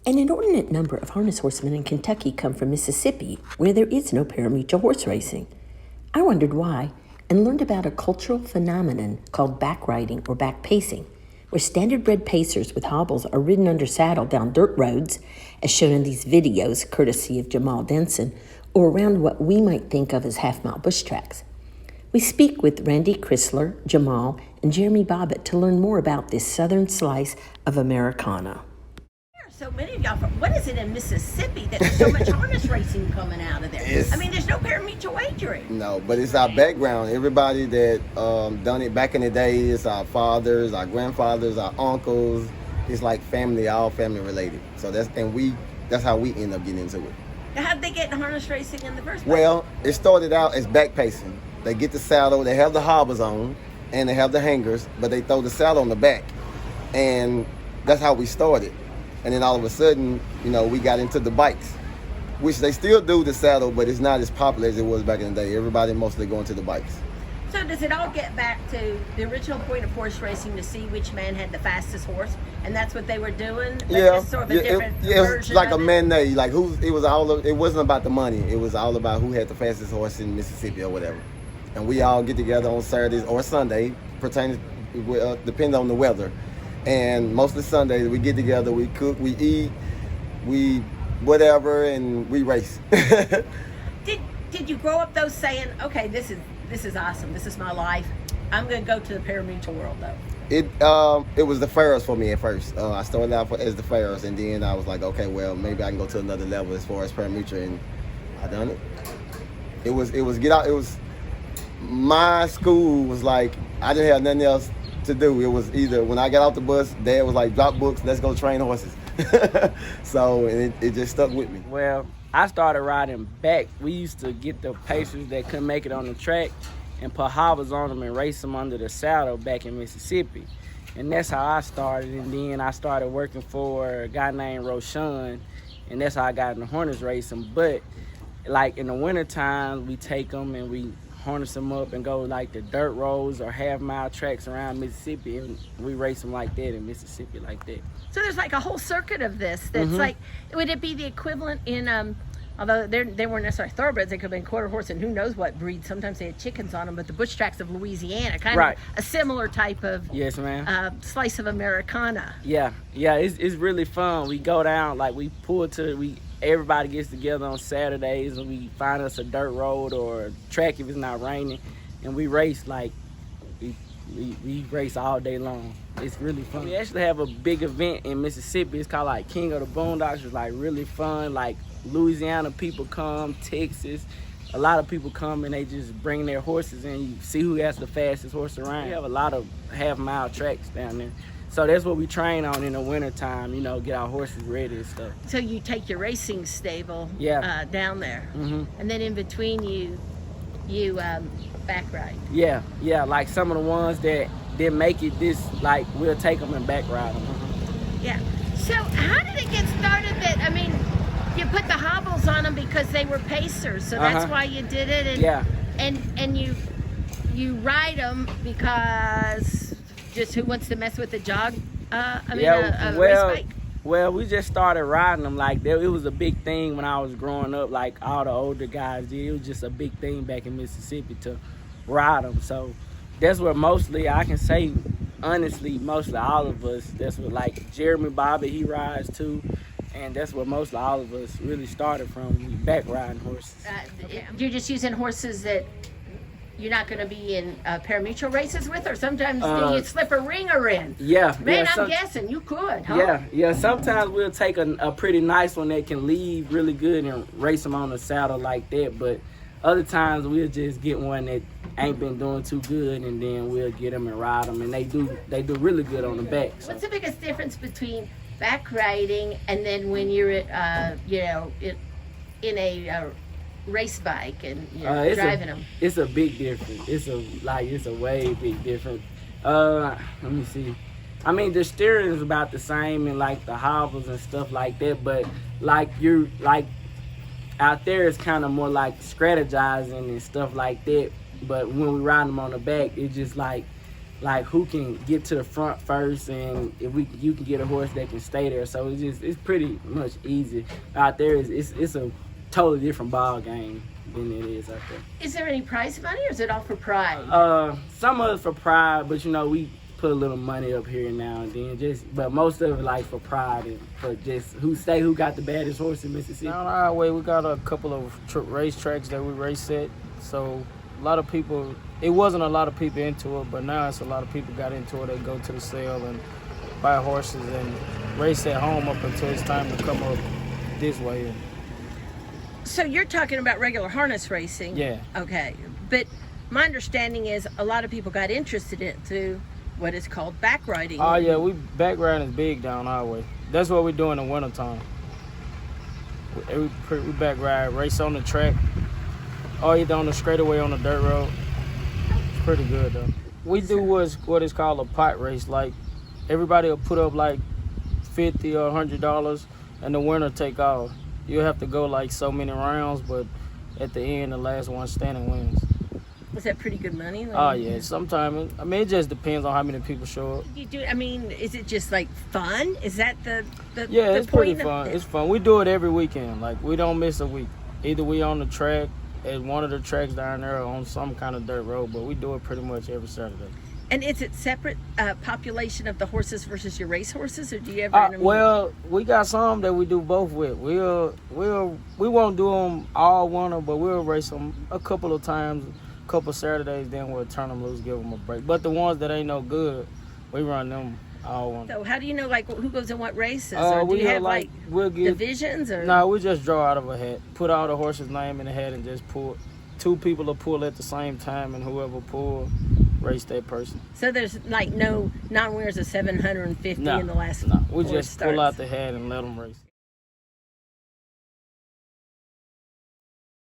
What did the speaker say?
An inordinate number of harness horsemen in Kentucky come from Mississippi, where there is no parimutuel horse racing. I wondered why, and learned about a cultural phenomenon called back riding or back pacing, where standardbred pacers with hobbles are ridden under saddle down dirt roads, as shown in these videos courtesy of Jamaal Denson, or around what we might think of as half-mile bush tracks. We speak with Randy Crisler, Jamaal, and Geremy Bobbitt to learn more about this southern slice of Americana. So many of y'all from, what is it in Mississippi that there's so much harness racing coming out of there? I mean, there's no parimutuel wagering. No, but it's our background. Everybody that done it back in the day, it's our fathers, our grandfathers, our uncles. It's like family, all family related. So that's how we end up getting into it. Now, how'd they get in harness racing in the first place? Well, it started out as back pacing. They get the saddle, they have the hobbles on, and they have the hangers, but they throw the saddle on the back. And that's how we started. And then all of a sudden, we got into the bikes, which they still do the saddle, but it's not as popular as it was back in the day. Everybody mostly going to the bikes. So does it all get back to the original point of horse racing, to see which man had the fastest horse, and that's what they were doing? Yeah, just sort of a different it was version like of a mandate. Like it wasn't about the money. It was all about who had the fastest horse in Mississippi or whatever. And we all get together on Saturdays or Sunday, depending on the weather. And mostly Sundays we get together, we cook, we eat, we whatever, and we race. Did you grow up though saying, okay, this is awesome, this is my life, I'm gonna go to the parimutuel world though? It was the fairs for me at first. I started out as the fairs, and then I was like, okay, well maybe I can go to another level as far as parimutuel, and I done it. It was my school was like, I didn't have nothing else to do. It was either when I got off the bus, Dad was like, drop books, let's go train horses. So it just stuck with me. Well, I started riding back. We used to get the pacers that couldn't make it on the track and put hobbles on them and race them under the saddle back in Mississippi. And that's how I started. And then I started working for a guy named Roshan, and that's how I got into harness racing. But like in the wintertime, we take them and we harness them up and go like the dirt roads or half-mile tracks around Mississippi, and we race them like that in Mississippi like that. So there's like a whole circuit of this that's like, would it be the equivalent in, although they weren't necessarily thoroughbreds, they could have been quarter horse and who knows what breed, sometimes they had chickens on them, but the bush tracks of Louisiana, kind of a similar type of yes, ma'am. Slice of Americana. Yeah, it's really fun. We go down, like we pull to, everybody gets together on Saturdays and we find us a dirt road or a track if it's not raining, and we race like we race all day long. It's really fun. We actually have a big event in Mississippi. It's called like King of the Boondocks. It's like really fun. Like Louisiana people come, Texas. A lot of people come and they just bring their horses and you see who has the fastest horse around. We have a lot of half-mile tracks down there. So that's what we train on in the wintertime, get our horses ready and stuff. So you take your racing stable down there, and then in between you back ride. Yeah, like some of the ones that didn't make it, like we'll take them and back ride them. Yeah. So how did it get started that, I mean, you put the hobbles on them because they were pacers, so that's why you did it, and you ride them because just who wants to mess with a jog? A race bike? Well, we just started riding them like that. It was a big thing when I was growing up, like all the older guys did. It was just a big thing back in Mississippi to ride them. So that's where mostly, I can say honestly, mostly all of us, that's what like Geremy Bobbitt, he rides too. And that's where mostly all of us really started from, back riding horses. You're just using horses that you're not going to be in parimutuel races with, or sometimes do you slip a ringer in? Yeah. Man, I'm guessing you could, huh? Yeah. Sometimes we'll take a pretty nice one that can lead really good and race them on the saddle like that. But other times we'll just get one that ain't been doing too good, and then we'll get them and ride them, and they do really good on the back. So. What's the biggest difference between back riding and then when you're at, in a race bike and you're driving them? It's a big difference. It's a way big difference. Let me see. I mean, the steering is about the same and like the hobbles and stuff like that, but like you're like out there it's kind of more like strategizing and stuff like that. But when we ride them on the back, it's just like like who can get to the front first, and if you can get a horse that can stay there. So it's pretty much easy out there. It's a totally different ball game than it is out there. Is there any prize money, or is it all for pride? Some of it's for pride, but we put a little money up here now and then. But most of it like for pride and for just who got the baddest horse in Mississippi. Down our way, we got a couple of race tracks that we race at. So a lot of people, it wasn't a lot of people into it, but now it's a lot of people got into it. They go to the sale and buy horses and race at home up until it's time to come up this way. So you're talking about regular harness racing? Yeah. Okay. But my understanding is a lot of people got interested in it through what is called back riding. Oh, yeah, back riding is big down our way. That's what we do in the wintertime. We back ride, race on the track, or either on the straightaway on the dirt road. It's pretty good, though. We do what is called a pot race. Like, everybody will put up like $50 or $100, and the winner take off. You'll have to go like so many rounds, but at the end, the last one standing wins. Was that pretty good money? Oh, yeah. Sometimes, it just depends on how many people show up. You do. Is it just like fun? Is that the Yeah, the it's pretty point fun. of It's fun. We do it every weekend. Like, we don't miss a week. Either we on the track at one of the tracks down there or on some kind of dirt road, but we do it pretty much every Saturday. And is it separate population of the horses versus your race horses, or do you ever? Well, we got some that we do both with. We won't do them all winter, but we'll race them a couple of times, a couple Saturdays. Then we'll turn them loose, give them a break. But the ones that ain't no good, we run them all winter. So how do you know like who goes in what races? Or do you have like we'll give divisions or? No, we just draw out of a hat. Put all the horse's name in the hat and just pull. Two people will pull at the same time, and whoever pull, race that person. So there's like no non-winners of 750 in the last. No, we four just starts. pull out the hat and let them race.